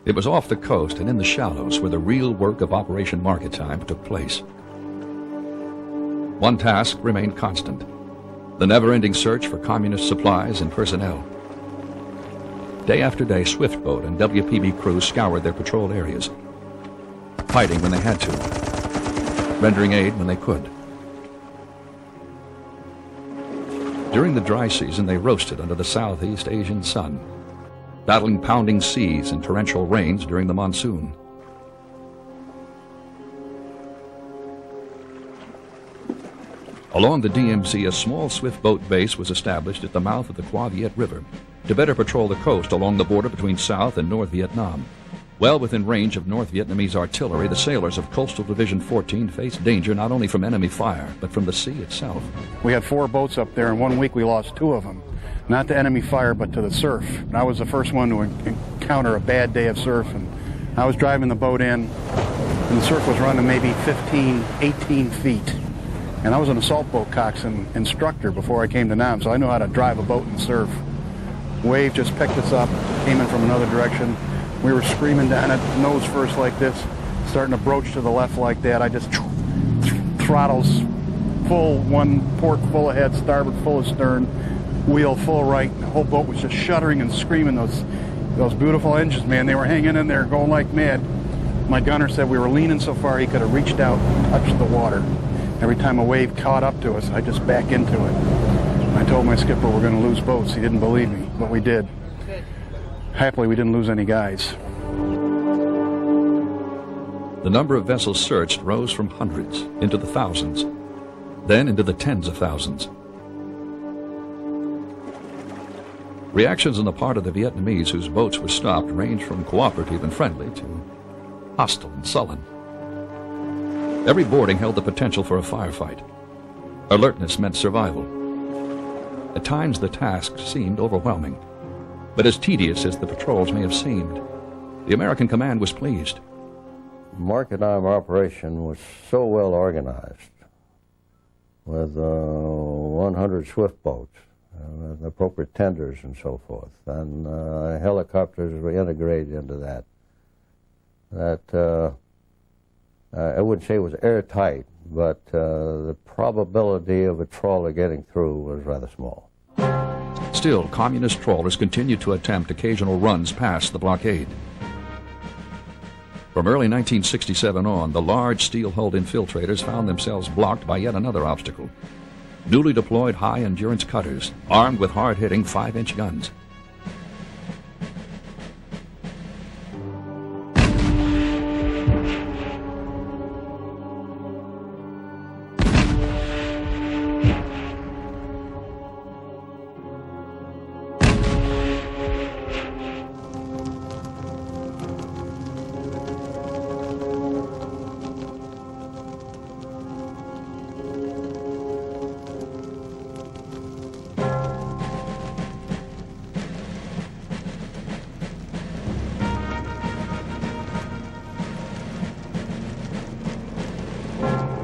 It was off the coast and in the shallows where the real work of Operation Market Time took place. One task remained constant: the never-ending search for communist supplies and personnel. Day after day, swift boat and WPB crews scoured their patrolled areas, fighting when they had to, rendering aid when they could. During the dry season, they roasted under the Southeast Asian sun, battling pounding seas and torrential rains during the monsoon. Along the DMZ, a small swift boat base was established at the mouth of the QLVNCH River to better patrol the coast along the border between South and North Vietnam. Well within range of North Vietnamese artillery, the sailors of Coastal Division 14 faced danger not only from enemy fire, but from the sea itself. We had 4 boats up there, and 1 week we lost 2 of them. Not to enemy fire, but to the surf. And I was the first one to encounter a bad day of surf, and I was driving the boat in, and the surf was running maybe 15, 18 feet. And I was an assault boat coxswain instructor before I came to Nam, so I knew how to drive a boat in surf. Wave just picked us up, came in from another direction. We were screaming down it, nose first like this, starting to broach to the left like that. I just throttles full, one port full ahead, starboard full of stern, wheel full right. The whole boat was just shuddering and screaming. Those beautiful engines, man, they were hanging in there going like mad. My gunner said we were leaning so far he could have reached out and touched the water. Every time a wave caught up to us, I just back into it. I told my skipper we're going to lose boats. He didn't believe me, but we did. Happily, we didn't lose any guys. The number of vessels searched rose from hundreds into the thousands, then into the tens of thousands. Reactions on the part of the Vietnamese whose boats were stopped ranged from cooperative and friendly to hostile and sullen. Every boarding held the potential for a firefight. Alertness meant survival. At times the task seemed overwhelming, but as tedious as the patrols may have seemed, the American command was pleased. Market Time operation was so well organized, with 100 swift boats, appropriate tenders and so forth, and helicopters were integrated into that. I wouldn't say it was airtight, but the probability of a trawler getting through was rather small. Still, communist trawlers continued to attempt occasional runs past the blockade. From early 1967 on, the large steel-hulled infiltrators found themselves blocked by yet another obstacle: newly deployed high-endurance cutters, armed with hard-hitting 5-inch guns.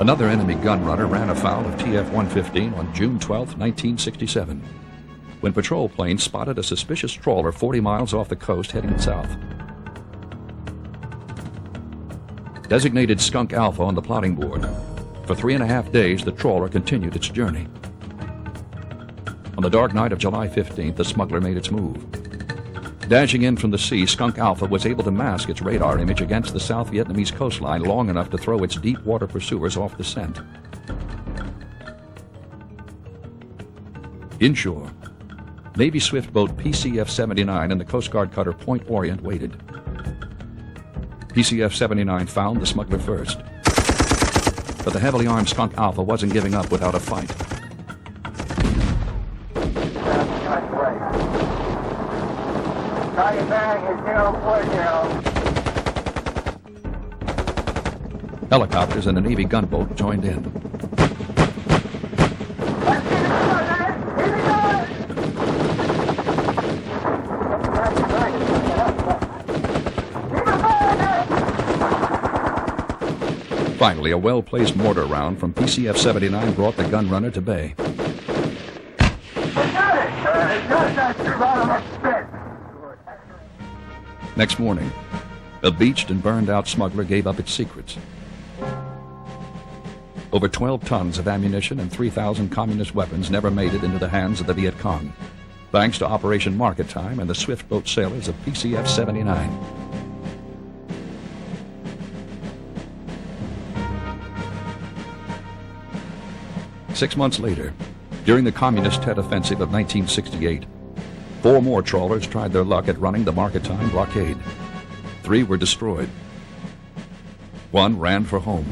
Another enemy gunrunner ran afoul of TF-115 on June 12, 1967, when patrol planes spotted a suspicious trawler 40 miles off the coast heading south. Designated Skunk Alpha on the plotting board, for 3.5 days the trawler continued its journey. On the dark night of July 15th, the smuggler made its move. Dashing in from the sea, Skunk Alpha was able to mask its radar image against the South Vietnamese coastline long enough to throw its deep water pursuers off the scent. Inshore, Navy swift boat PCF-79 and the Coast Guard cutter Point Orient waited. PCF-79 found the smuggler first, but the heavily armed Skunk Alpha wasn't giving up without a fight. Helicopters and a Navy gunboat joined in. Finally, a well-placed mortar round from PCF-79 brought the gunrunner to bay. Next morning, A beached and burned out smuggler gave up its secrets. Over 12 tons of ammunition and 3,000 communist weapons never made it into the hands of the Viet Cong, thanks to Operation Market Time and the swift boat sailors of PCF 79. Six months later, during the Communist Tet Offensive of 1968, 4 more trawlers tried their luck at running the Market Time blockade. 3 were destroyed. 1 ran for home.